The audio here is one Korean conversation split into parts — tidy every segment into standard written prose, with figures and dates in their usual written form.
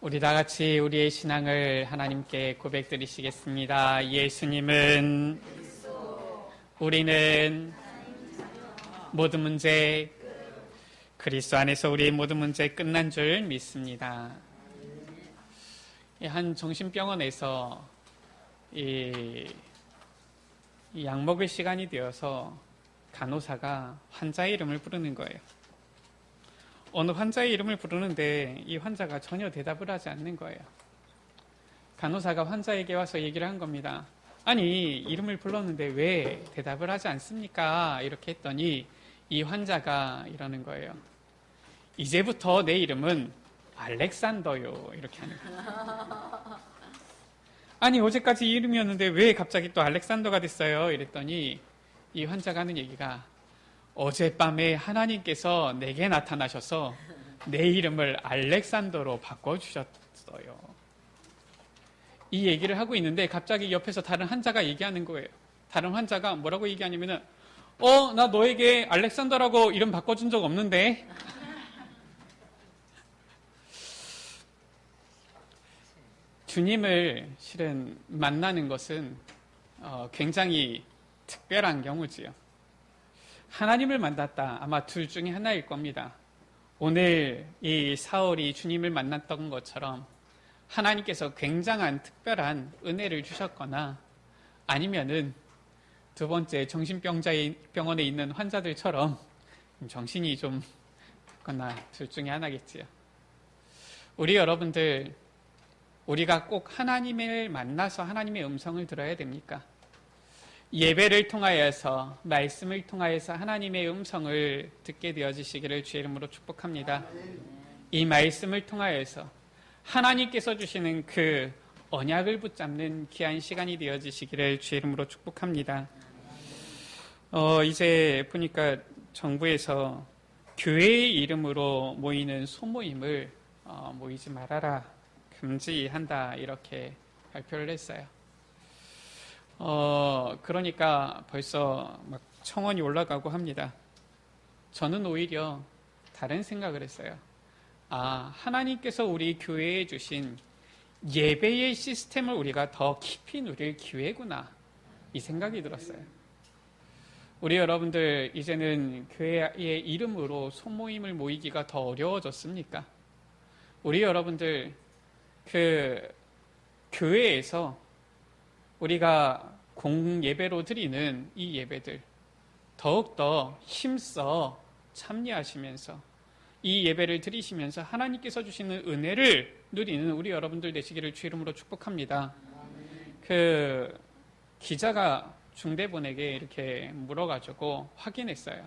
우리 다 같이 우리의 신앙을 하나님께 고백드리시겠습니다. 예수님은 우리는 모든 문제 그리스도 안에서 우리의 모든 문제 끝난 줄 믿습니다. 한 정신병원에서 약 먹을 시간이 되어서 간호사가 환자의 이름을 부르는 거예요. 어느 환자의 이름을 부르는데 이 환자가 전혀 대답을 하지 않는 거예요. 간호사가 환자에게 와서 얘기를 한 겁니다. 아니, 이름을 불렀는데 왜 대답을 하지 않습니까? 이렇게 했더니 이 환자가 이러는 거예요. 이제부터 내 이름은 알렉산더요. 이렇게 하는 거예요. 아니, 어제까지 이 이름이었는데 왜 갑자기 또 알렉산더가 됐어요? 이랬더니 이 환자가 하는 얘기가 어젯밤에 하나님께서 내게 나타나셔서 내 이름을 알렉산더로 바꿔주셨어요. 이 얘기를 하고 있는데 갑자기 옆에서 다른 환자가 얘기하는 거예요. 다른 환자가 뭐라고 얘기하냐면은 나 너에게 알렉산더라고 이름 바꿔준 적 없는데. 주님을 실은 만나는 것은 굉장히 특별한 경우지요. 하나님을 만났다. 아마 둘 중에 하나일 겁니다. 오늘 이 사울이 주님을 만났던 것처럼 하나님께서 굉장한 특별한 은혜를 주셨거나 아니면은 두 번째 정신병원에 있는 환자들처럼 정신이 좀 있거나 둘 중에 하나겠지요. 우리 여러분들, 우리가 꼭 하나님을 만나서 하나님의 음성을 들어야 됩니까? 예배를 통하여서 말씀을 통하여서 하나님의 음성을 듣게 되어지시기를 주의 이름으로 축복합니다. 이 말씀을 통하여서 하나님께서 주시는 그 언약을 붙잡는 귀한 시간이 되어지시기를 주의 이름으로 축복합니다. 이제 보니까 정부에서 교회의 이름으로 모이는 소모임을 모이지 말아라, 금지한다 이렇게 발표를 했어요. 그러니까 벌써 막 청원이 올라가고 합니다. 저는 오히려 다른 생각을 했어요. 하나님께서 우리 교회에 주신 예배의 시스템을 우리가 더 깊이 누릴 기회구나, 이 생각이 들었어요. 우리 여러분들, 이제는 교회의 이름으로 소모임을 모이기가 더 어려워졌습니까? 우리 여러분들, 교회에서 우리가 공예배로 드리는 이 예배들 더욱더 힘써 참여하시면서 이 예배를 드리시면서 하나님께서 주시는 은혜를 누리는 우리 여러분들 되시기를 주 이름으로 축복합니다. 기자가 중대본에게 이렇게 물어가지고 확인했어요.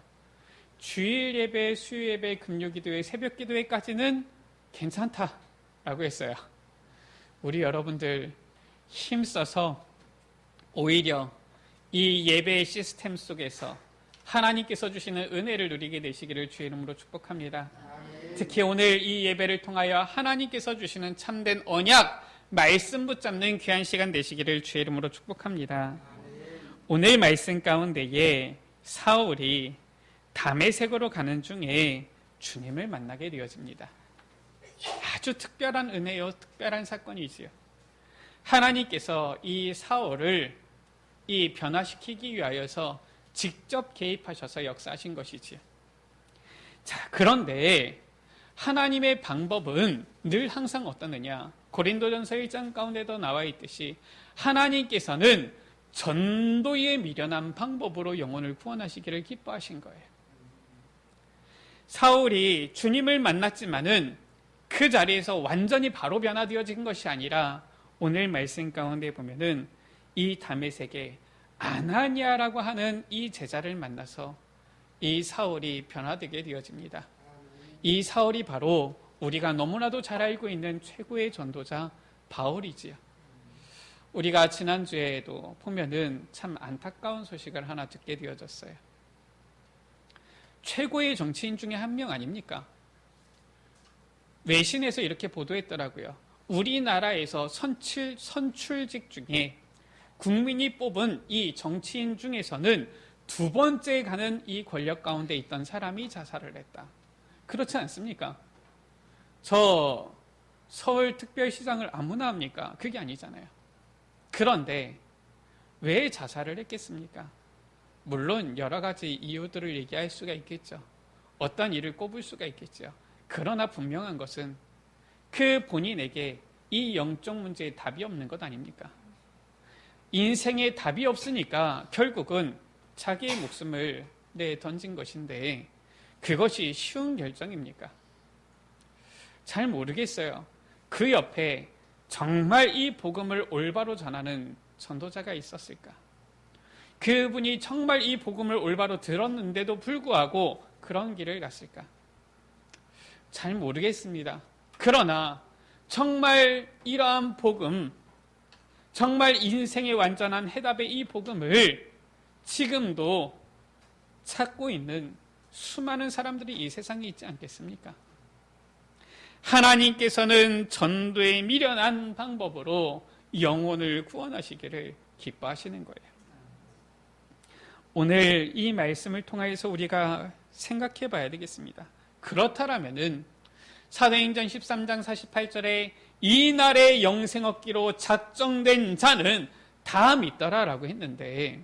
주일 예배, 수요 예배, 금요 기도회, 새벽 기도회까지는 괜찮다라고 했어요. 우리 여러분들 힘써서 오히려 이 예배의 시스템 속에서 하나님께서 주시는 은혜를 누리게 되시기를 주의 이름으로 축복합니다. 특히 오늘 이 예배를 통하여 하나님께서 주시는 참된 언약, 말씀 붙잡는 귀한 시간 되시기를 주의 이름으로 축복합니다. 오늘 말씀 가운데에 사울이 다메섹으로 가는 중에 주님을 만나게 되어집니다. 아주 특별한 은혜요, 특별한 사건이지요. 하나님께서 이 사울을 변화시키기 위하여서 직접 개입하셔서 역사하신 것이지요. 자, 그런데 하나님의 방법은 늘 항상 어떠느냐? 고린도전서 1장 가운데도 나와 있듯이 하나님께서는 전도에 미련한 방법으로 영혼을 구원하시기를 기뻐하신 거예요. 사울이 주님을 만났지만은 그 자리에서 완전히 바로 변화되어진 것이 아니라 오늘 말씀 가운데 보면은 이 다메섹에 아나니아라고 하는 이 제자를 만나서 이 사울이 변화되게 되어집니다. 이 사울이 바로 우리가 너무나도 잘 알고 있는 최고의 전도자 바울이지요. 우리가 지난주에도 보면은 참 안타까운 소식을 하나 듣게 되어졌어요. 최고의 정치인 중에 한 명 아닙니까? 외신에서 이렇게 보도했더라고요. 우리나라에서 선출직 중에 국민이 뽑은 이 정치인 중에서는 두 번째 가는 이 권력 가운데 있던 사람이 자살을 했다. 그렇지 않습니까? 저 서울특별시장을 아무나 합니까? 그게 아니잖아요. 그런데 왜 자살을 했겠습니까? 물론 여러 가지 이유들을 얘기할 수가 있겠죠. 어떤 일을 꼽을 수가 있겠죠. 그러나 분명한 것은 그 본인에게 이 영적 문제에 답이 없는 것 아닙니까? 인생에 답이 없으니까 결국은 자기의 목숨을 던진 것인데 그것이 쉬운 결정입니까? 잘 모르겠어요. 그 옆에 정말 이 복음을 올바로 전하는 전도자가 있었을까? 그분이 정말 이 복음을 올바로 들었는데도 불구하고 그런 길을 갔을까? 잘 모르겠습니다. 그러나 정말 이러한 복음, 정말 인생의 완전한 해답의 이 복음을 지금도 찾고 있는 수많은 사람들이 이 세상에 있지 않겠습니까? 하나님께서는 전도에 미련한 방법으로 영혼을 구원하시기를 기뻐하시는 거예요. 오늘 이 말씀을 통해서 우리가 생각해 봐야 되겠습니다. 그렇다라면은 사도행전 13장 48절에 이 날의 영생 얻기로 작정된 자는 다 믿더라라고 했는데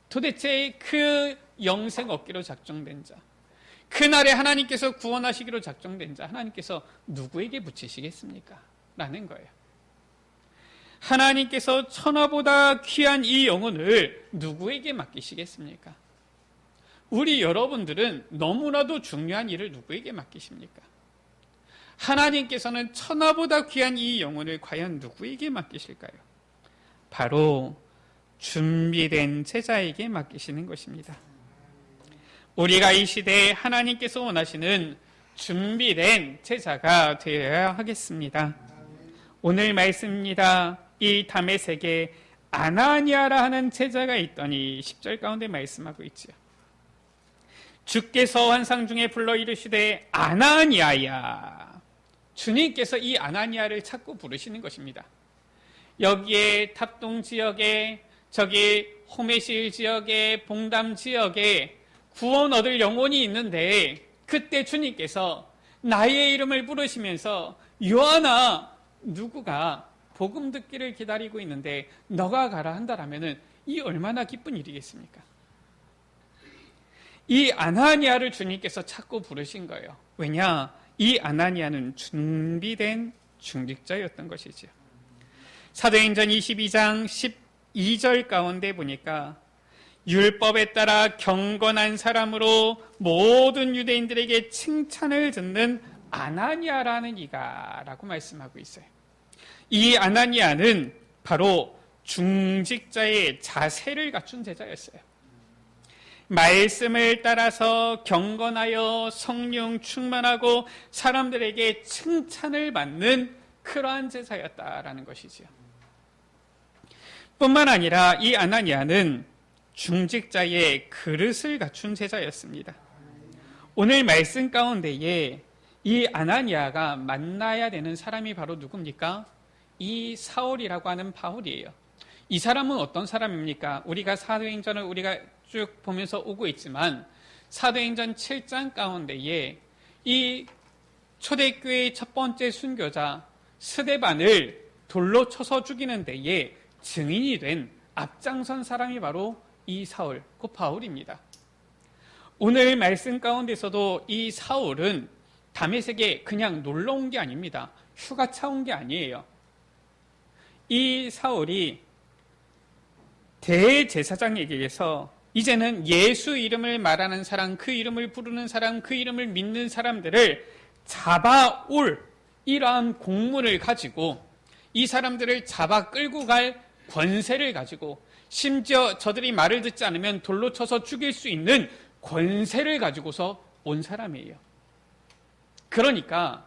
도대체 그 영생 얻기로 작정된 자, 그날에 하나님께서 구원하시기로 작정된 자, 하나님께서 누구에게 붙이시겠습니까? 라는 거예요. 하나님께서 천하보다 귀한 이 영혼을 누구에게 맡기시겠습니까? 우리 여러분들은 너무나도 중요한 일을 누구에게 맡기십니까? 하나님께서는 천하보다 귀한 이 영혼을 과연 누구에게 맡기실까요? 바로 준비된 제자에게 맡기시는 것입니다. 우리가 이 시대에 하나님께서 원하시는 준비된 제자가 되어야 하겠습니다. 오늘 말씀입니다. 이 다메섹에 아나니아라 하는 제자가 있더니 10절 가운데 말씀하고 있죠. 주께서 환상 중에 불러 이르시되 아나니아야. 주님께서 이 아나니아를 찾고 부르시는 것입니다. 여기에 탑동 지역에, 저기 호메실 지역에, 봉담 지역에 구원 얻을 영혼이 있는데 그때 주님께서 나의 이름을 부르시면서 요한아, 누구가 복음 듣기를 기다리고 있는데 너가 가라 한다라면은 이 얼마나 기쁜 일이겠습니까? 이 아나니아를 주님께서 찾고 부르신 거예요. 왜냐? 이 아나니아는 준비된 중직자였던 것이죠. 사도행전 22장 12절 가운데 보니까 율법에 따라 경건한 사람으로 모든 유대인들에게 칭찬을 듣는 아나니아라는 이가 라고 말씀하고 있어요. 이 아나니아는 바로 중직자의 자세를 갖춘 제자였어요. 말씀을 따라서 경건하여 성령 충만하고 사람들에게 칭찬을 받는 그러한 제자였다라는 것이죠. 뿐만 아니라 이 아나니아는 중직자의 그릇을 갖춘 제자였습니다. 오늘 말씀 가운데에 이 아나니아가 만나야 되는 사람이 바로 누굽니까? 이 사울이라고 하는 바울이에요. 이 사람은 어떤 사람입니까? 우리가 사도행전을 우리가 쭉 보면서 오고 있지만 사도행전 7장 가운데에 이 초대교회의 첫 번째 순교자 스데반을 돌로 쳐서 죽이는 데에 증인이 된 앞장선 사람이 바로 이 사울, 그 바울입니다. 오늘 말씀 가운데서도 이 사울은 다메섹에 그냥 놀러 온 게 아닙니다. 휴가차 온 게 아니에요. 이 사울이 대제사장에게서 이제는 예수 이름을 말하는 사람, 그 이름을 부르는 사람, 그 이름을 믿는 사람들을 잡아올 이러한 공문을 가지고 이 사람들을 잡아 끌고 갈 권세를 가지고 심지어 저들이 말을 듣지 않으면 돌로 쳐서 죽일 수 있는 권세를 가지고서 온 사람이에요. 그러니까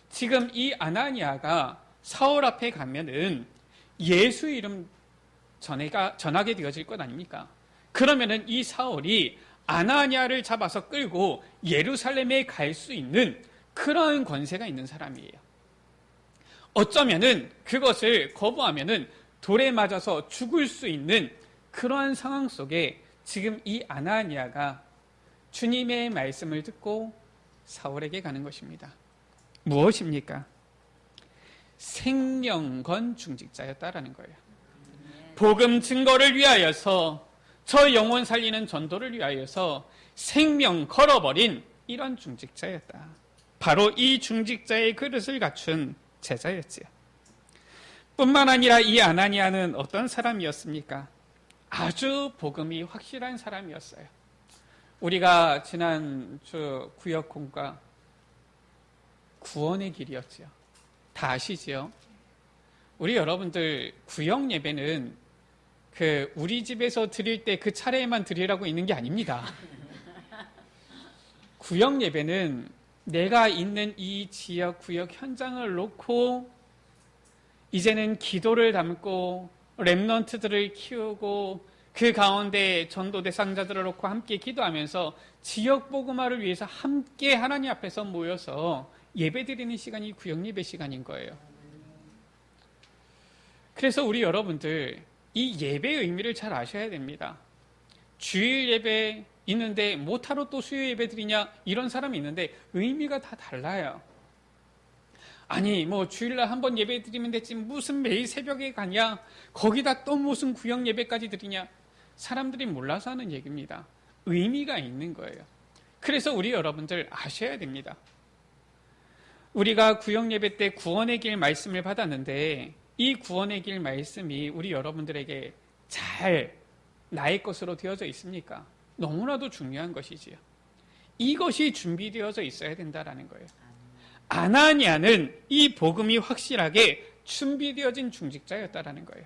지금 이 아나니아가 사울 앞에 가면은 예수 이름 전하게 되어질 것 아닙니까? 그러면은 이 사울이 아나니아를 잡아서 끌고 예루살렘에 갈 수 있는 그런 권세가 있는 사람이에요. 어쩌면은 그것을 거부하면은 돌에 맞아서 죽을 수 있는 그러한 상황 속에 지금 이 아나니아가 주님의 말씀을 듣고 사울에게 가는 것입니다. 무엇입니까? 생명 건 중직자였다라는 거예요. 복음 증거를 위하여서, 저 영혼 살리는 전도를 위하여서 생명 걸어버린 이런 중직자였다. 바로 이 중직자의 그릇을 갖춘 제자였지요. 뿐만 아니라 이 아나니아는 어떤 사람이었습니까? 아주 복음이 확실한 사람이었어요. 우리가 지난주 구역공과 구원의 길이었지요. 다 아시지요? 우리 여러분들 구역 예배는 우리 집에서 드릴 때 그 차례에만 드리라고 있는 게 아닙니다. 구역 예배는 내가 있는 이 지역 구역 현장을 놓고 이제는 기도를 담고 렘넌트들을 키우고 그 가운데 전도 대상자들을 놓고 함께 기도하면서 지역 복음화를 위해서 함께 하나님 앞에서 모여서 예배드리는 시간이 구역 예배 시간인 거예요. 그래서 우리 여러분들 이 예배의 의미를 잘 아셔야 됩니다. 주일 예배 있는데 못하러 또 수요 예배 드리냐 이런 사람이 있는데 의미가 다 달라요. 아니 주일날 한번 예배 드리면 됐지 무슨 매일 새벽에 가냐, 거기다 또 무슨 구역 예배까지 드리냐. 사람들이 몰라서 하는 얘기입니다. 의미가 있는 거예요. 그래서 우리 여러분들 아셔야 됩니다. 우리가 구역 예배 때 구원의 길 말씀을 받았는데 이 구원의 길 말씀이 우리 여러분들에게 잘 나의 것으로 되어져 있습니까? 너무나도 중요한 것이지요. 이것이 준비되어져 있어야 된다는 거예요. 아나니아는 이 복음이 확실하게 준비되어진 중직자였다는 거예요.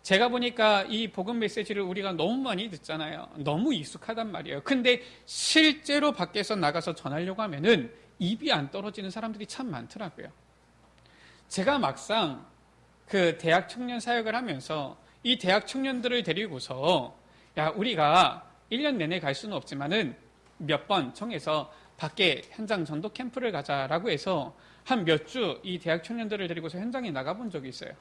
제가 보니까 이 복음 메시지를 우리가 너무 많이 듣잖아요. 너무 익숙하단 말이에요. 근데 실제로 밖에서 나가서 전하려고 하면은 입이 안 떨어지는 사람들이 참 많더라고요. 제가 막상 대학 청년 사역을 하면서 이 대학 청년들을 데리고서 우리가 1년 내내 갈 수는 없지만은 몇 번 정해서 밖에 현장 전도 캠프를 가자라고 해서 한 몇 주 이 대학 청년들을 데리고서 현장에 나가본 적이 있어요.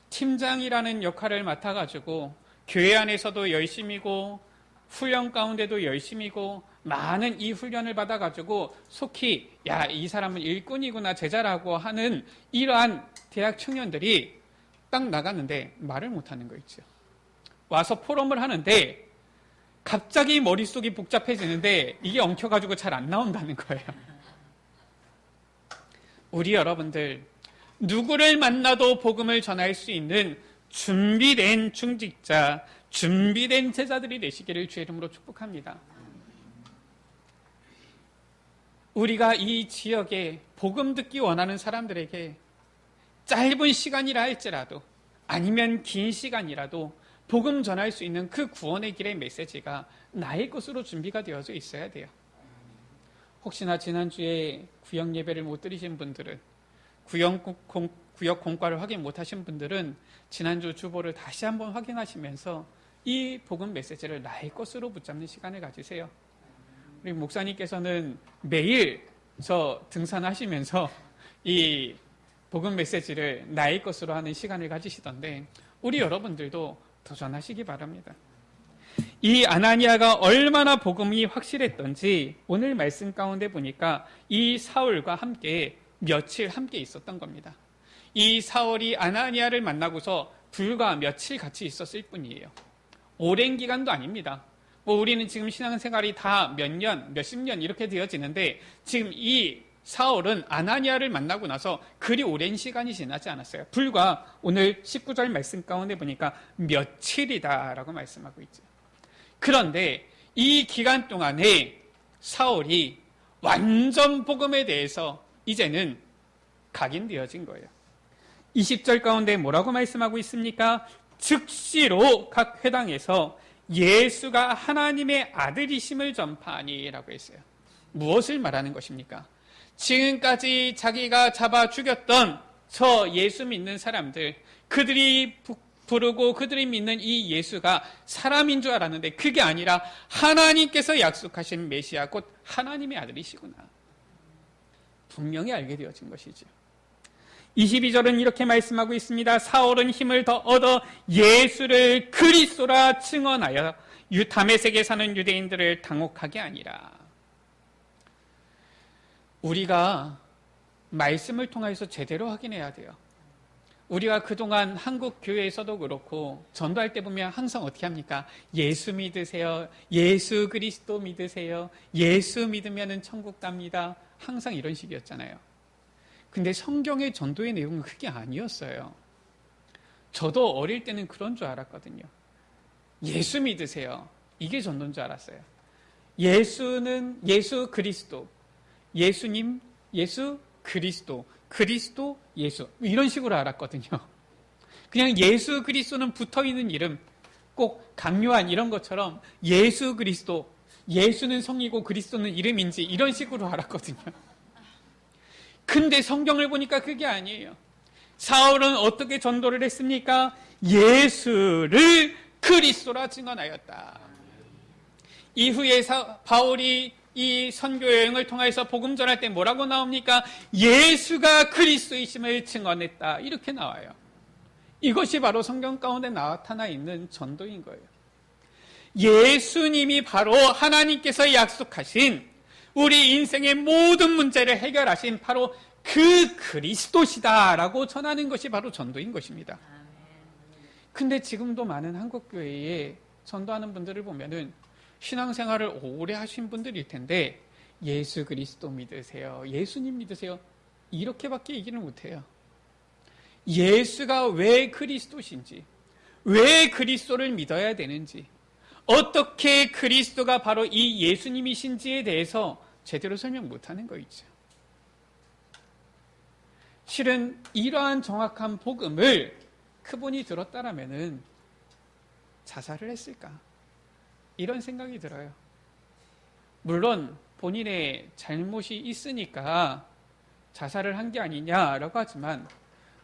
팀장이라는 역할을 맡아가지고 교회 안에서도 열심히고 훈련 가운데도 열심히고 많은 이 훈련을 받아가지고 속히 이 사람은 일꾼이구나 제자라고 하는 이러한 대학 청년들이 딱 나갔는데 말을 못하는 거 있죠. 와서 포럼을 하는데 갑자기 머릿속이 복잡해지는데 이게 엉켜가지고 잘 안 나온다는 거예요. 우리 여러분들 누구를 만나도 복음을 전할 수 있는 준비된 중직자, 준비된 제자들이 되시기를 주의 이름으로 축복합니다. 우리가 이 지역에 복음 듣기 원하는 사람들에게 짧은 시간이라 할지라도 아니면 긴 시간이라도 복음 전할 수 있는 그 구원의 길의 메시지가 나의 것으로 준비가 되어져 있어야 돼요. 혹시나 지난주에 구역 예배를 못 드리신 분들은, 구역 공과를 확인 못 하신 분들은 지난주 주보를 다시 한번 확인하시면서 이 복음 메시지를 나의 것으로 붙잡는 시간을 가지세요. 우리 목사님께서는 매일 저 등산하시면서 이 복음 메시지를 나의 것으로 하는 시간을 가지시던데 우리 여러분들도 도전하시기 바랍니다. 이 아나니아가 얼마나 복음이 확실했던지 오늘 말씀 가운데 보니까 이 사울과 함께 며칠 함께 있었던 겁니다. 이 사울이 아나니아를 만나고서 불과 며칠 같이 있었을 뿐이에요. 오랜 기간도 아닙니다. 우리는 지금 신앙생활이 다 몇 년, 몇십 년 이렇게 되어지는데 지금 이 사울은 아나니아를 만나고 나서 그리 오랜 시간이 지나지 않았어요. 불과 오늘 19절 말씀 가운데 보니까 며칠이다라고 말씀하고 있죠. 그런데 이 기간 동안에 사울이 완전 복음에 대해서 이제는 각인되어진 거예요. 20절 가운데 뭐라고 말씀하고 있습니까? 즉시로 각 회당에서 예수가 하나님의 아들이심을 전파하니라고 했어요. 무엇을 말하는 것입니까? 지금까지 자기가 잡아 죽였던 저 예수 믿는 사람들, 그들이 부르고 그들이 믿는 이 예수가 사람인 줄 알았는데 그게 아니라 하나님께서 약속하신 메시아 곧 하나님의 아들이시구나. 분명히 알게 되어진 것이죠. 22절은 이렇게 말씀하고 있습니다. 사울은 힘을 더 얻어 예수를 그리스도라 증언하여 다메섹에 사는 유대인들을 당혹하게 하니라. 우리가 말씀을 통해서 제대로 확인해야 돼요. 우리가 그동안 한국 교회에서도 그렇고 전도할 때 보면 항상 어떻게 합니까? 예수 믿으세요. 예수 그리스도 믿으세요. 예수 믿으면 천국 갑니다. 항상 이런 식이었잖아요. 근데 성경의 전도의 내용은 그게 아니었어요. 저도 어릴 때는 그런 줄 알았거든요. 예수 믿으세요. 이게 전도인 줄 알았어요. 예수는 예수 그리스도, 예수님, 예수 그리스도, 그리스도 예수, 이런 식으로 알았거든요. 그냥 예수 그리스도는 붙어있는 이름, 꼭 강요한 이런 것처럼 예수 그리스도, 예수는 성이고 그리스도는 이름인지 이런 식으로 알았거든요. 근데 성경을 보니까 그게 아니에요. 사울은 어떻게 전도를 했습니까? 예수를 그리스도라 증언하였다. 이후에 바울이 이 선교 여행을 통해서 복음 전할 때 뭐라고 나옵니까? 예수가 그리스도이심을 증언했다. 이렇게 나와요. 이것이 바로 성경 가운데 나타나 있는 전도인 거예요. 예수님이 바로 하나님께서 약속하신 우리 인생의 모든 문제를 해결하신 바로 그 그리스도시다라고 전하는 것이 바로 전도인 것입니다. 근데 지금도 많은 한국교회에 전도하는 분들을 보면은 신앙생활을 오래 하신 분들일 텐데 예수 그리스도 믿으세요. 예수님 믿으세요. 이렇게밖에 얘기를 못해요. 예수가 왜 그리스도신지, 왜 그리스도를 믿어야 되는지, 어떻게 그리스도가 바로 이 예수님이신지에 대해서 제대로 설명 못하는 거 있죠. 실은 이러한 정확한 복음을 그분이 들었다라면은 자살을 했을까? 이런 생각이 들어요. 물론 본인의 잘못이 있으니까 자살을 한 게 아니냐라고 하지만,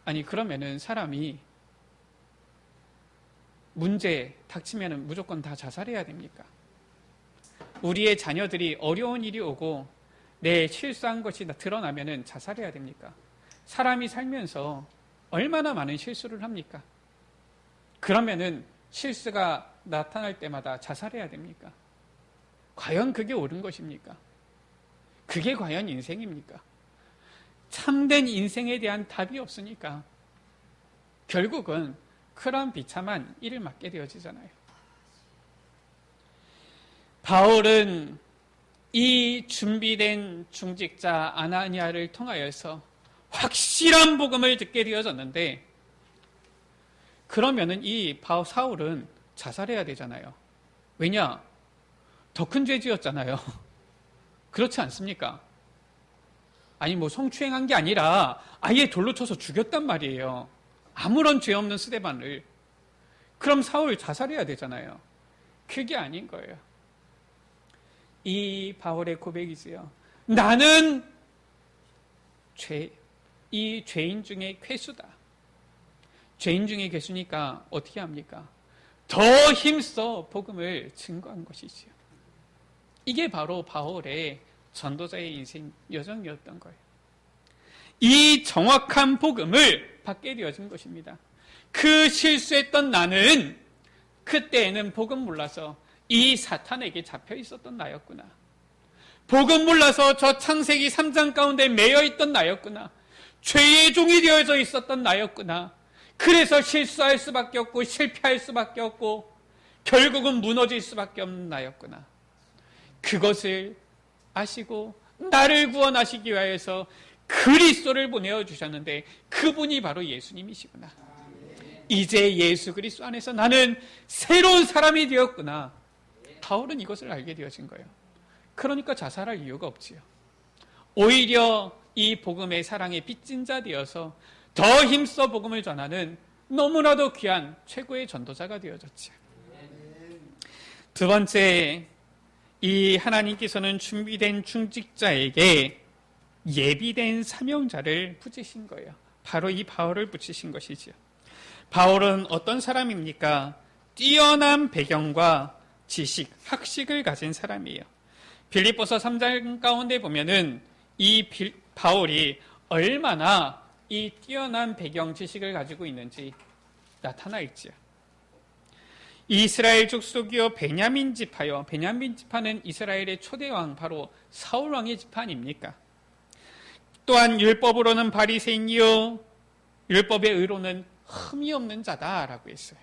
아니 그러면은 사람이 문제 닥치면은 무조건 다 자살해야 됩니까? 우리의 자녀들이 어려운 일이 오고 내 실수한 것이 드러나면은 자살해야 됩니까? 사람이 살면서 얼마나 많은 실수를 합니까? 그러면은 실수가 나타날 때마다 자살해야 됩니까? 과연 그게 옳은 것입니까? 그게 과연 인생입니까? 참된 인생에 대한 답이 없으니까 결국은 그런 비참한 일을 맞게 되어지잖아요. 바울은 이 준비된 중직자 아나니아를 통하여서 확실한 복음을 듣게 되어졌는데, 그러면은 이 사울은 자살해야 되잖아요. 왜냐? 더 큰 죄 지었잖아요. 그렇지 않습니까? 아니 뭐 성추행한 게 아니라 아예 돌로 쳐서 죽였단 말이에요. 아무런 죄 없는 스데반을. 그럼 사울 자살해야 되잖아요. 그게 아닌 거예요. 이 바울의 고백이지요. 나는 이 죄인 중에 괴수다. 죄인 중에 괴수니까 어떻게 합니까? 더 힘써 복음을 증거한 것이지요. 이게 바로 바울의 전도자의 인생 여정이었던 거예요. 이 정확한 복음을 받게 되어진 것입니다. 그 실수했던 나는 그때에는 복음 몰라서 이 사탄에게 잡혀 있었던 나였구나. 복음 몰라서 저 창세기 3장 가운데 매여 있던 나였구나. 죄의 종이 되어져 있었던 나였구나. 그래서 실수할 수밖에 없고 실패할 수밖에 없고 결국은 무너질 수밖에 없는 나였구나. 그것을 아시고 나를 구원하시기 위하여서 그리스도를 보내어 주셨는데 그분이 바로 예수님이시구나. 이제 예수 그리스도 안에서 나는 새로운 사람이 되었구나. 바울은 이것을 알게 되어진 거예요. 그러니까 자살할 이유가 없지요. 오히려 이 복음의 사랑에 빚진 자 되어서 더 힘써 복음을 전하는 너무나도 귀한 최고의 전도자가 되어졌지요. 두 번째, 이 하나님께서는 준비된 중직자에게 예비된 사명자를 붙이신 거예요. 바로 이 바울을 붙이신 것이지요. 바울은 어떤 사람입니까? 뛰어난 배경과 지식, 학식을 가진 사람이에요. 빌립보서 3장 가운데 보면은 이 바울이 얼마나 이 뛰어난 배경 지식을 가지고 있는지 나타나 있지요. 이스라엘 족속이요 베냐민 지파요. 베냐민 지파는 이스라엘의 초대 왕 바로 사울 왕의 지파 아닙니까? 또한 율법으로는 바리새인이요 율법의 의로는 흠이 없는 자다라고 했어요.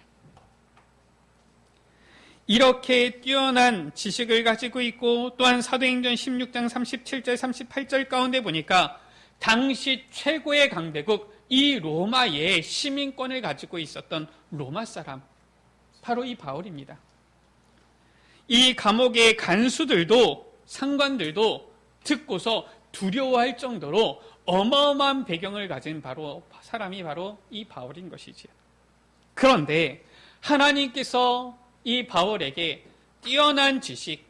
이렇게 뛰어난 지식을 가지고 있고 또한 사도행전 16장 37절 38절 가운데 보니까 당시 최고의 강대국 이 로마의 시민권을 가지고 있었던 로마 사람, 바로 이 바울입니다. 이 감옥의 간수들도 상관들도 듣고서 두려워할 정도로 어마어마한 배경을 가진 사람이 바로 이 바울인 것이지요. 그런데 하나님께서 이 바울에게 뛰어난 지식,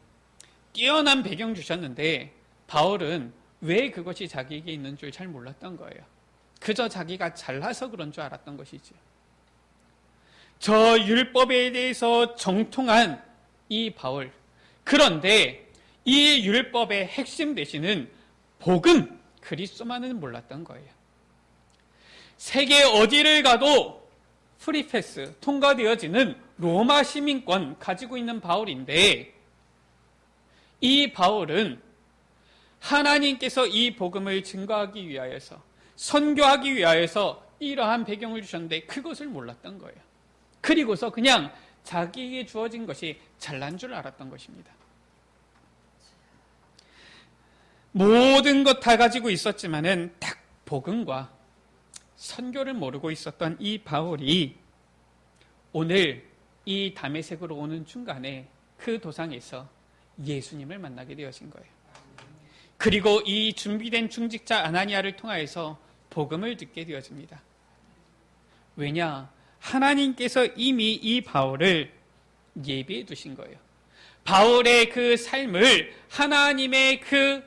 뛰어난 배경 주셨는데 바울은 왜 그것이 자기에게 있는 줄 잘 몰랐던 거예요. 그저 자기가 잘나서 그런 줄 알았던 것이지요. 저 율법에 대해서 정통한 이 바울, 그런데 이 율법의 핵심 되시는 복음, 그리스도만은 몰랐던 거예요. 세계 어디를 가도 프리패스, 통과되어지는 로마 시민권 가지고 있는 바울인데 이 바울은 하나님께서 이 복음을 증거하기 위하여서, 선교하기 위하여서 이러한 배경을 주셨는데 그것을 몰랐던 거예요. 그리고서 그냥 자기에게 주어진 것이 잘난 줄 알았던 것입니다. 모든 것 다 가지고 있었지만은 딱 복음과 선교를 모르고 있었던 이 바울이 오늘 이 다메섹으로 오는 중간에 그 도상에서 예수님을 만나게 되어진 거예요. 그리고 이 준비된 중직자 아나니아를 통하여서 복음을 듣게 되어집니다. 왜냐? 하나님께서 이미 이 바울을 예비해 두신 거예요. 바울의 그 삶을 하나님의 그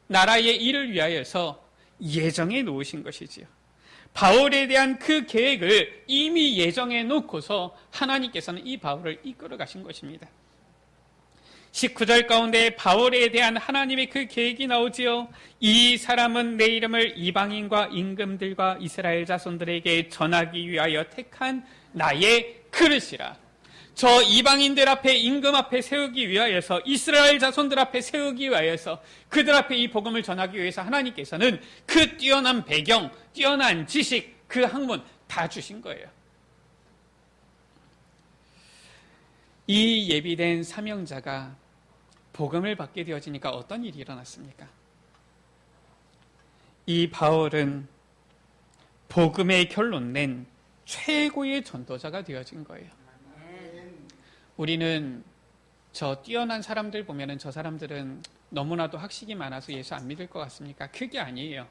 나라의 일을 위하여서 예정해 놓으신 것이지요. 바울에 대한 그 계획을 이미 예정해 놓고서 하나님께서는 이 바울을 이끌어 가신 것입니다. 19절 가운데 바울에 대한 하나님의 그 계획이 나오지요. 이 사람은 내 이름을 이방인과 임금들과 이스라엘 자손들에게 전하기 위하여 택한 나의 그릇이라. 저 이방인들 앞에, 임금 앞에 세우기 위하여서, 이스라엘 자손들 앞에 세우기 위하여서, 그들 앞에 이 복음을 전하기 위해서 하나님께서는 그 뛰어난 배경, 뛰어난 지식, 그 학문 다 주신 거예요. 이 예비된 사명자가 복음을 받게 되어지니까 어떤 일이 일어났습니까? 이 바울은 복음의 결론 낸 최고의 전도자가 되어진 거예요. 우리는 저 뛰어난 사람들 보면은 저 사람들은 너무나도 학식이 많아서 예수 안 믿을 것 같습니까? 그게 아니에요.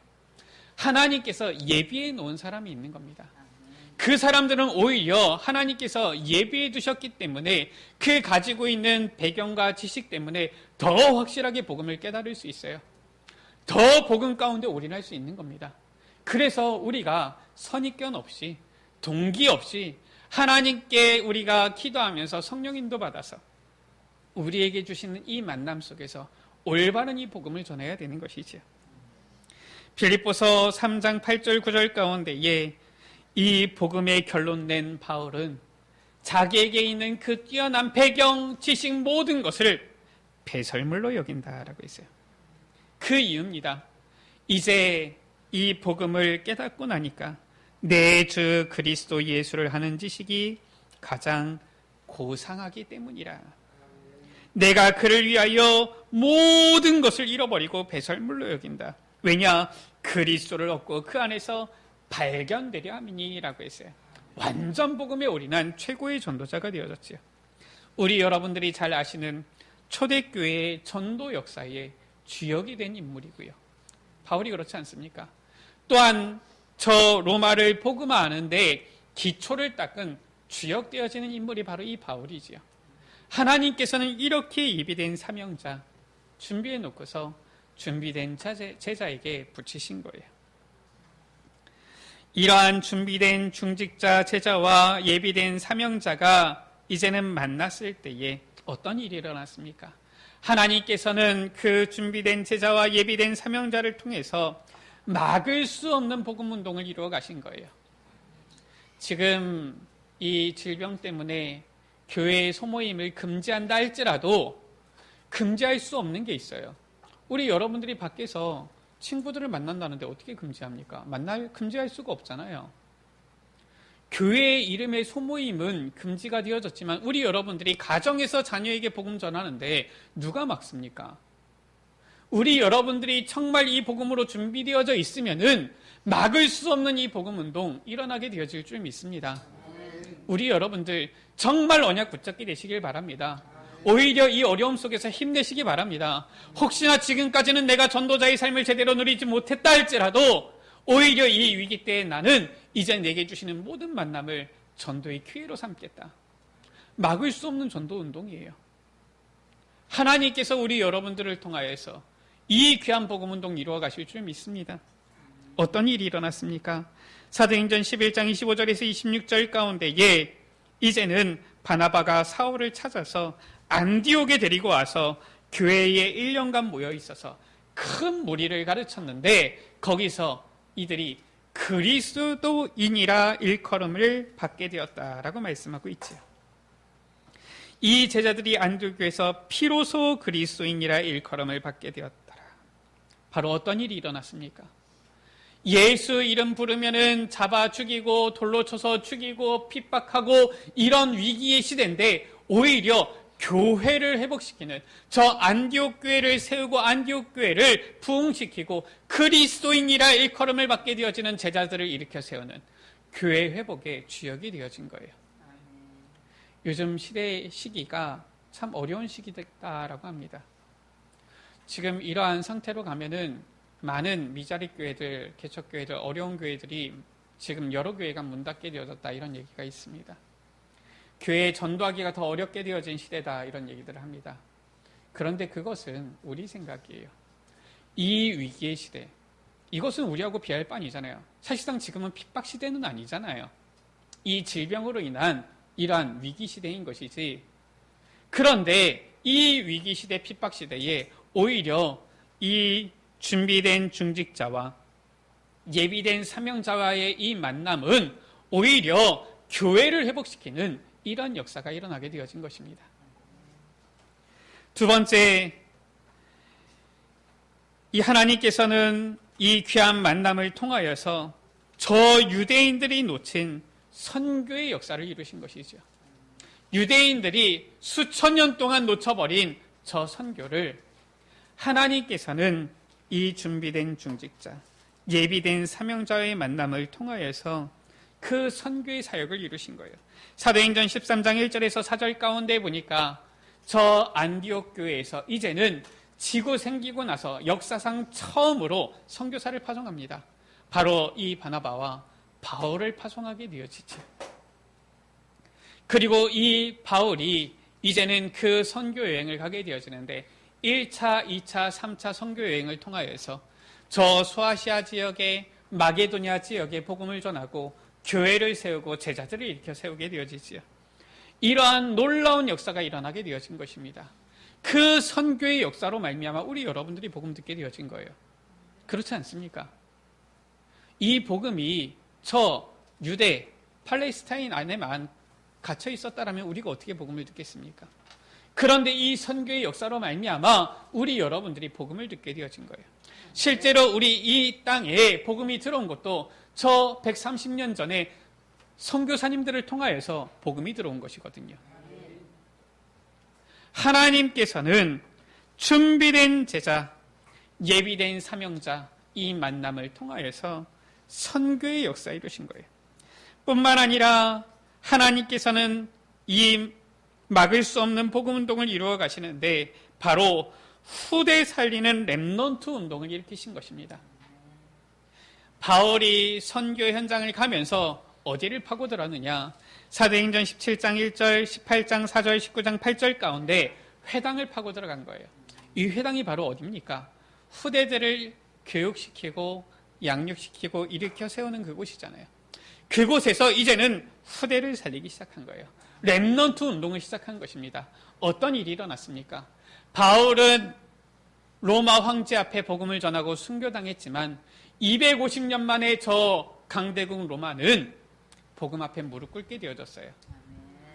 하나님께서 예비해 놓은 사람이 있는 겁니다. 그 사람들은 오히려 하나님께서 예비해 두셨기 때문에 그 가지고 있는 배경과 지식 때문에 더 확실하게 복음을 깨달을 수 있어요. 더 복음 가운데 올인할 수 있는 겁니다. 그래서 우리가 선입견 없이, 동기 없이 하나님께 우리가 기도하면서 성령 인도 받아서 우리에게 주시는 이 만남 속에서 올바른 이 복음을 전해야 되는 것이죠. 빌립보서 3장 8절 9절 가운데에 이 복음의 결론 낸 바울은 자기에게 있는 그 뛰어난 배경, 지식 모든 것을 배설물로 여긴다라고 했어요. 그 이유입니다. 이제 이 복음을 깨닫고 나니까 내 주 그리스도 예수를 하는 지식이 가장 고상하기 때문이라. 내가 그를 위하여 모든 것을 잃어버리고 배설물로 여긴다. 왜냐? 그리스도를 얻고 그 안에서 발견되려 함이니라고 했어요. 완전 복음에 올인한 최고의 전도자가 되어졌지요. 우리 여러분들이 잘 아시는 초대교회의 전도 역사의 주역이 된 인물이고요. 바울이 그렇지 않습니까? 또한 저 로마를 복음화하는데 기초를 닦은 주역되어지는 인물이 바로 이 바울이지요. 하나님께서는 이렇게 예비된 사명자 준비해 놓고서 준비된 제자에게 붙이신 거예요. 이러한 준비된 중직자 제자와 예비된 사명자가 이제는 만났을 때에 어떤 일이 일어났습니까? 하나님께서는 그 준비된 제자와 예비된 사명자를 통해서 막을 수 없는 복음 운동을 이루어 가신 거예요. 지금 이 질병 때문에 교회의 소모임을 금지한다 할지라도 금지할 수 없는 게 있어요. 우리 여러분들이 밖에서 친구들을 만난다는데 어떻게 금지합니까? 금지할 수가 없잖아요. 교회 이름의 소모임은 금지가 되어졌지만 우리 여러분들이 가정에서 자녀에게 복음 전하는데 누가 막습니까? 우리 여러분들이 정말 이 복음으로 준비되어져 있으면은 막을 수 없는 이 복음 운동 일어나게 되어질 줄 믿습니다. 우리 여러분들 정말 언약 붙잡게 되시길 바랍니다. 오히려 이 어려움 속에서 힘내시기 바랍니다. 혹시나 지금까지는 내가 전도자의 삶을 제대로 누리지 못했다 할지라도 오히려 이 위기 때에 나는 이제 내게 주시는 모든 만남을 전도의 기회로 삼겠다. 막을 수 없는 전도 운동이에요. 하나님께서 우리 여러분들을 통하여서 이 귀한 복음 운동 이루어 가실 줄 믿습니다. 어떤 일이 일어났습니까? 사도행전 11장 25절에서 26절 가운데에 이제는 바나바가 사울을 찾아서 안디옥에 데리고 와서 교회에 1년간 모여 있어서 큰 무리를 가르쳤는데 거기서 이들이 그리스도인이라 일컬음을 받게 되었다라고 말씀하고 있죠. 이 제자들이 안디옥에서 비로소 그리스도인이라 일컬음을 받게 되었더라. 바로 어떤 일이 일어났습니까? 예수 이름 부르면은 잡아 죽이고 돌로 쳐서 죽이고 핍박하고 이런 위기의 시대인데 오히려 교회를 회복시키는 저 안디옥 교회를 세우고 안디옥 교회를 부흥시키고 그리스도인이라 일컬음을 받게 되어지는 제자들을 일으켜 세우는 교회 회복의 주역이 되어진 거예요. 요즘 시기가 참 어려운 시기다라고 합니다. 지금 이러한 상태로 가면은 많은 미자립 교회들, 개척 교회들, 어려운 교회들이 지금 여러 교회가 문 닫게 되어졌다 이런 얘기가 있습니다. 교회에 전도하기가 더 어렵게 되어진 시대다 이런 얘기들을 합니다. 그런데 그것은 우리 생각이에요. 이 위기의 시대, 이것은 우리하고 비할 바 아니잖아요. 사실상 지금은 핍박 시대는 아니잖아요. 이 질병으로 인한 이러한 위기 시대인 것이지. 그런데 이 위기 시대, 핍박 시대에 오히려 이 준비된 중직자와 예비된 사명자와의 이 만남은 오히려 교회를 회복시키는 이런 역사가 일어나게 되어진 것입니다. 두 번째, 이 하나님께서는 이 귀한 만남을 통하여서 저 유대인들이 놓친 선교의 역사를 이루신 것이죠. 유대인들이 수천 년 동안 놓쳐버린 저 선교를 하나님께서는 이 준비된 중직자, 예비된 사명자의 만남을 통하여서 그 선교의 사역을 이루신 거예요. 사도행전 13장 1절에서 4절 가운데 보니까 저 안디옥 교회에서 이제는 지구 생기고 나서 역사상 처음으로 선교사를 파송합니다. 바로 이 바나바와 바울을 파송하게 되어지죠. 그리고 이 바울이 이제는 그 선교 여행을 가게 되어지는데 1차, 2차, 3차 선교 여행을 통하여서 저 소아시아 지역의 마게도냐 지역에 복음을 전하고 교회를 세우고 제자들을 일으켜 세우게 되어지지요. 이러한 놀라운 역사가 일어나게 되어진 것입니다. 그 선교의 역사로 말미암아 우리 여러분들이 복음 듣게 되어진 거예요. 그렇지 않습니까? 이 복음이 저 유대, 팔레스타인 안에만 갇혀 있었다라면 우리가 어떻게 복음을 듣겠습니까? 그런데 이 선교의 역사로 말미암아 우리 여러분들이 복음을 듣게 되어진 거예요. 실제로 우리 이 땅에 복음이 들어온 것도 저 130년 전에 선교사님들을 통하여서 복음이 들어온 것이거든요. 하나님께서는 준비된 제자, 예비된 사명자 이 만남을 통하여서 선교의 역사에 이루신 거예요. 뿐만 아니라 하나님께서는 이 막을 수 없는 복음 운동을 이루어 가시는데 바로 후대 살리는 렘넌트 운동을 일으키신 것입니다. 바울이 선교 현장을 가면서 어디를 파고들었느냐? 사도행전 17장 1절, 18장 4절, 19장 8절 가운데 회당을 파고 들어간 거예요. 이 회당이 바로 어디입니까? 후대들을 교육시키고 양육시키고 일으켜 세우는 그곳이잖아요. 그곳에서 이제는 후대를 살리기 시작한 거예요. 렘넌트 운동을 시작한 것입니다. 어떤 일이 일어났습니까? 바울은 로마 황제 앞에 복음을 전하고 순교당했지만 250년 만에 저 강대국 로마는 복음 앞에 무릎 꿇게 되어졌어요.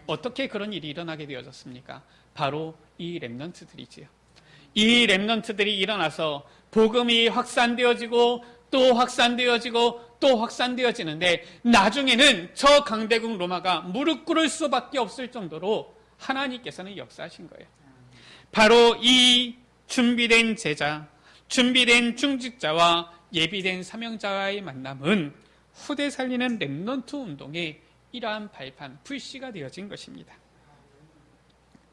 어떻게 그런 일이 일어나게 되어졌습니까? 바로 이 렘넌트들이지요. 이 렘넌트들이 일어나서 복음이 확산되어지고 또 확산되어지고 또 확산되어지는데 나중에는 저 강대국 로마가 무릎 꿇을 수밖에 없을 정도로 하나님께서는 역사하신 거예요. 바로 이 준비된 제자, 준비된 중직자와 예비된 사명자와의 만남은 후대 살리는 렘넌트 운동의 이러한 발판, 불씨가 되어진 것입니다.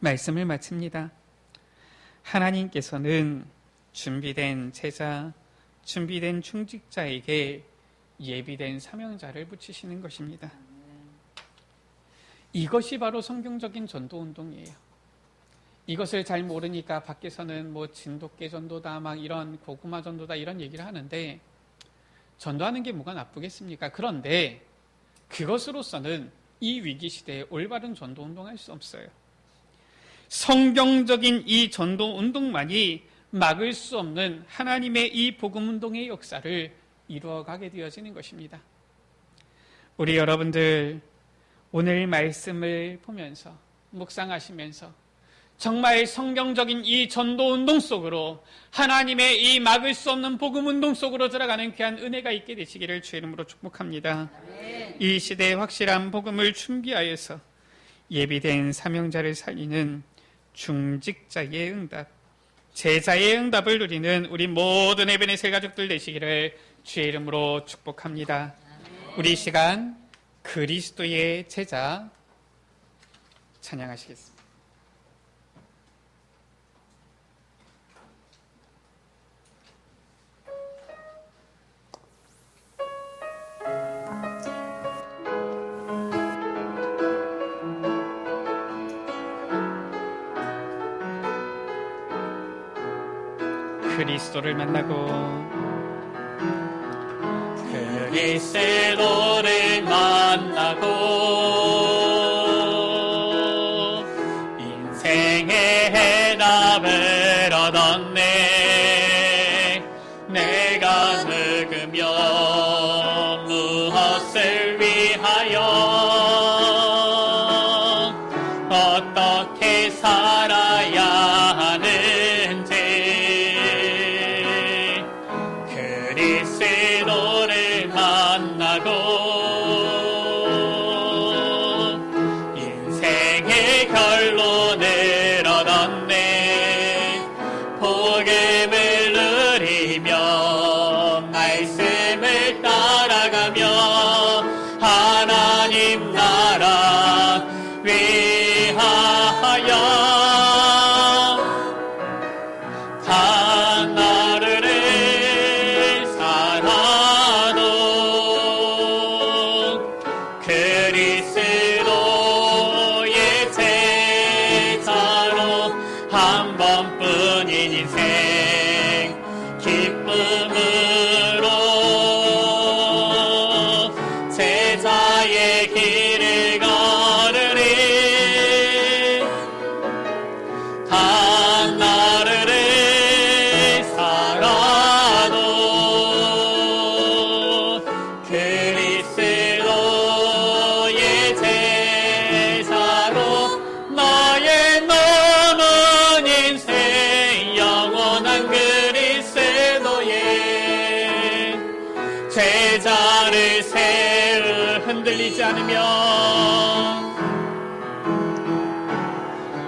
말씀을 마칩니다. 하나님께서는 준비된 제자, 준비된 중직자에게 예비된 사명자를 붙이시는 것입니다. 이것이 바로 성경적인 전도운동이에요. 이것을 잘 모르니까 밖에서는 뭐 진돗개 전도다, 막 이런 고구마 전도다 이런 얘기를 하는데 전도하는 게 뭐가 나쁘겠습니까? 그런데 그것으로서는 이 위기 시대에 올바른 전도운동할 수 없어요. 성경적인 이 전도운동만이 막을 수 없는 하나님의 이 복음운동의 역사를 이루어가게 되어지는 것입니다. 우리 여러분들 오늘 말씀을 보면서 묵상하시면서 정말 성경적인 이 전도운동 속으로 하나님의 이 막을 수 없는 복음운동 속으로 들어가는 귀한 은혜가 있게 되시기를 주의 이름으로 축복합니다. 이 시대의 확실한 복음을 준비하여서 예비된 사명자를 살리는 중직자의 응답, 제자의 응답을 누리는 우리 모든 에베네셀 가족들 되시기를 주의 이름으로 축복합니다. 우리 시간 그리스도의 제자 찬양하시겠습니다. 그리스도를 만나고 그리스도를 만나고 인생의 해답을 얻었네. 내가 늙으면 무엇을 위하여 어떻게 살아야 하는지 그리스도를 만나고 인생의 결론을 얻었네. 복음을 누리며 말씀을 따라가며 하나님 나라 위하여 하나를 살아도 그리스도의 제자로 한 번뿐인 인생 기쁨으로 제자의 길을 걸으리. 한 나를 살아도 그리스도의 제자로 나의 남은 인생 영원한 그리스도의 제자를 세우 흔들리지 않으며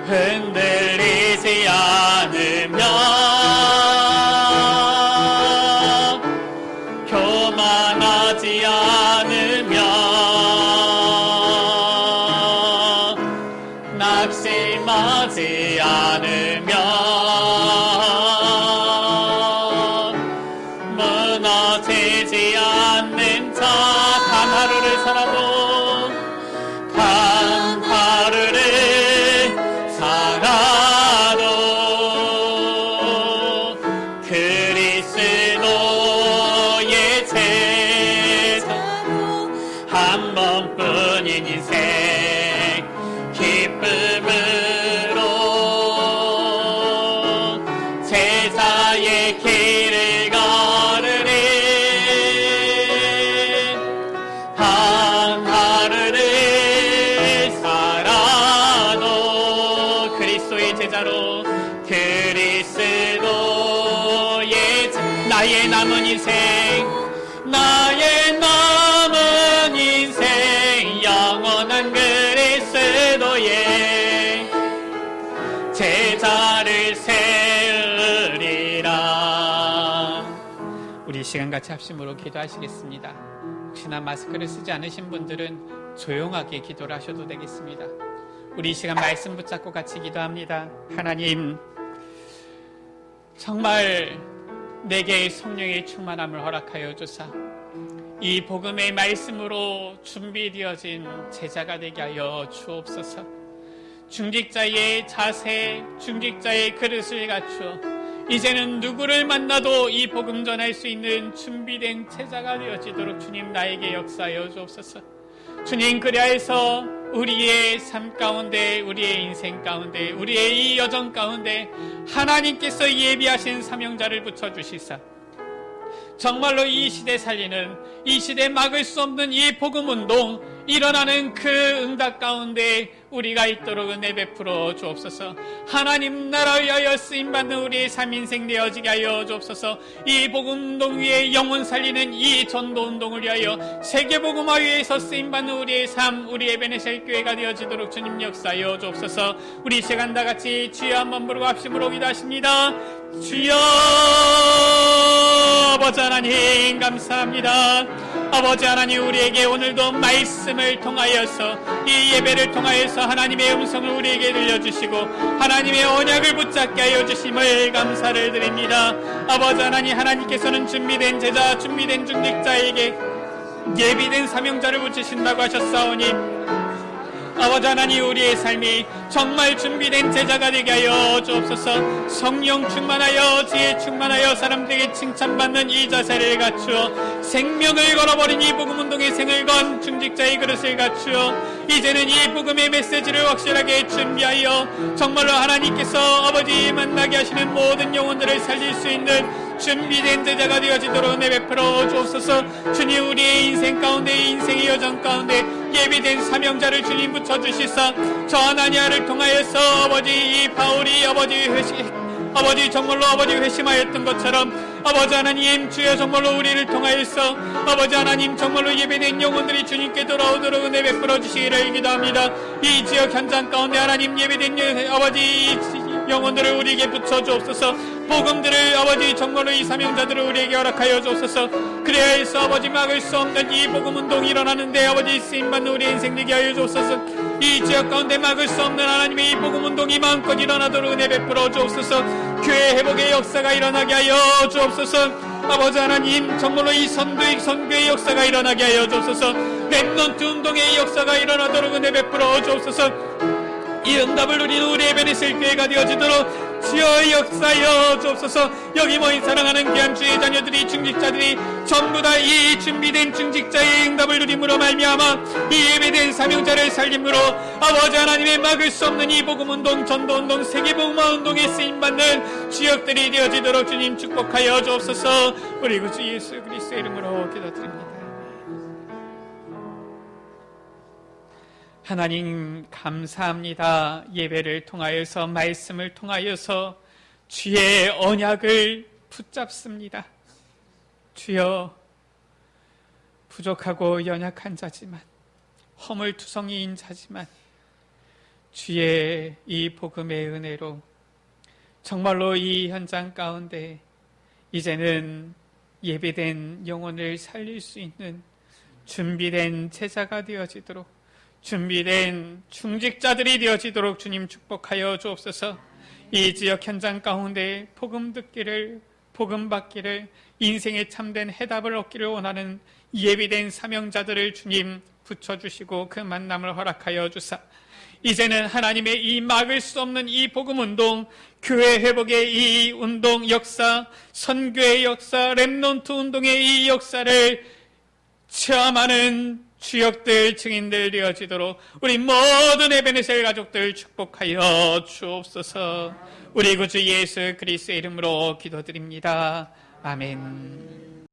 흔들리지 않으며 교만하지 않으며 낙심하지 않으며 무너지지 않는 자 단 하루를 살아도 단 하루를 살아도 그리스도의 제자로 한 번뿐인 인생 기쁨으로 제자의 길을 걸으리. 한 하루를 살아도 그리스도의 제자로 그리스도 나의 남은 인생, 나의 남은 인생 영원한 그리스도의 제자를 세우리라. 우리 시간 같이 합심으로 기도하시겠습니다. 혹시나 마스크를 쓰지 않으신 분들은 조용하게 기도를 하셔도 되겠습니다. 우리 이 시간 말씀 붙잡고 같이 기도합니다. 하나님, 정말 내게 성령의 충만함을 허락하여 주사 이 복음의 말씀으로 준비되어진 제자가 되게 하여 주옵소서. 중직자의 자세, 중직자의 그릇을 갖추어 이제는 누구를 만나도 이 복음 전할 수 있는 준비된 제자가 되어지도록 주님 나에게 역사하여 주옵소서. 주님, 그리하여서 우리의 삶 가운데, 우리의 인생 가운데, 우리의 이 여정 가운데 하나님께서 예비하신 사명자를 붙여주시사 정말로 이 시대 살리는, 이 시대 막을 수 없는 이 복음운동 일어나는 그 응답 가운데 우리가 있도록 은혜 베풀어 주옵소서. 하나님 나라 위하여 쓰임받는 우리의 삶 인생 되어지게 하여 주옵소서. 이 복음운동 위에 영혼 살리는 이 전도운동을 위하여 세계복음화 위에서 쓰임받는 우리의 삶, 우리 에베네셀 교회가 되어지도록 주님 역사하여 주옵소서. 우리 시간 다 같이 주여 한번 부르고 합심으로 기도하십니다. 주여. 아버지 하나님 감사합니다. 아버지 하나님, 우리에게 오늘도 말씀을 통하여서, 이 예배를 통하여서 하나님의 음성을 우리에게 들려주시고 하나님의 언약을 붙잡게 하여 주심을 감사를 드립니다. 아버지 하나님, 하나님께서는 준비된 제자, 준비된 중직자에게 예비된 사명자를 붙이신다고 하셨사오니 아버지 하나님, 우리의 삶이 정말 준비된 제자가 되게 하여 주옵소서. 성령 충만하여, 지혜 충만하여 사람들에게 칭찬받는 이 자세를 갖추어 생명을 걸어버린 이 복음운동의 생을 건 중직자의 그릇을 갖추어 이제는 이 복음의 메시지를 확실하게 준비하여 정말로 하나님께서 아버지 만나게 하시는 모든 영혼들을 살릴 수 있는 준비된 제자가 되어지도록 은혜 베풀어 주옵소서. 주님, 우리의 인생 가운데, 인생의 여정 가운데 예비된 사명자를 주님 붙여주시사 저 아나니아를 통하여서 아버지 이 바울이 아버지 정말로 아버지 회심하였던 것처럼 아버지 하나님, 주여 정말로 우리를 통하여서 아버지 하나님 정말로 예배된 영혼들이 주님께 돌아오도록 은혜 베풀어 주시기를 기도합니다. 이 지역 현장 가운데 하나님 예배된 아버지 영혼들을 우리에게 붙여 주옵소서. 복음들을 아버지 정말로 이 사명자들을 우리에게 허락하여 주옵소서. 그래야 해서 아버지 막을 수 없는 이 복음운동이 일어나는데 아버지 쓰임받는 우리 인생 되게 하여 주옵소서. 이 지역 가운데 막을 수 없는 하나님의 이 복음운동이 마음껏 일어나도록 은혜 베풀어 주옵소서. 교회 회복의 역사가 일어나게 하여 주옵소서. 아버지 하나님 정말로 이 선교의 역사가 일어나게 하여 주옵소서. 랩넌트 운동의 역사가 일어나도록 은혜 베풀어 주옵소서. 이 응답을 누리는 우리 에베네셀 교회가 되어지도록 주여 역사여 주옵소서. 여기 모인 사랑하는 귀한 주의 자녀들이, 중직자들이 전부 다 이 준비된 중직자의 응답을 누림으로 말미암아 이 예배된 사명자를 살림으로 아버지 하나님의 막을 수 없는 이 복음운동, 전도운동, 세계복음화운동에 쓰임받는 주역들이 되어지도록 주님 축복하여 주옵소서. 우리 구주 예수 그리스도의 이름으로 기도드립니다. 하나님 감사합니다. 예배를 통하여서, 말씀을 통하여서 주의 언약을 붙잡습니다. 주여, 부족하고 연약한 자지만, 허물투성이인 자지만 주의 이 복음의 은혜로 정말로 이 현장 가운데 이제는 예배된 영혼을 살릴 수 있는 준비된 제자가 되어지도록, 준비된 중직자들이 되어지도록 주님 축복하여 주옵소서. 이 지역 현장 가운데 복음 듣기를, 복음 받기를, 인생에 참된 해답을 얻기를 원하는 예비된 사명자들을 주님 붙여주시고 그 만남을 허락하여 주사 이제는 하나님의 이 막을 수 없는 이 복음운동, 교회 회복의 이 운동 역사, 선교의 역사, 랩넌트 운동의 이 역사를 체험하는 주역들, 증인들 되어지도록 우리 모든 에베네셀 가족들 축복하여 주옵소서. 우리 구주 예수 그리스도의 이름으로 기도드립니다. 아멘.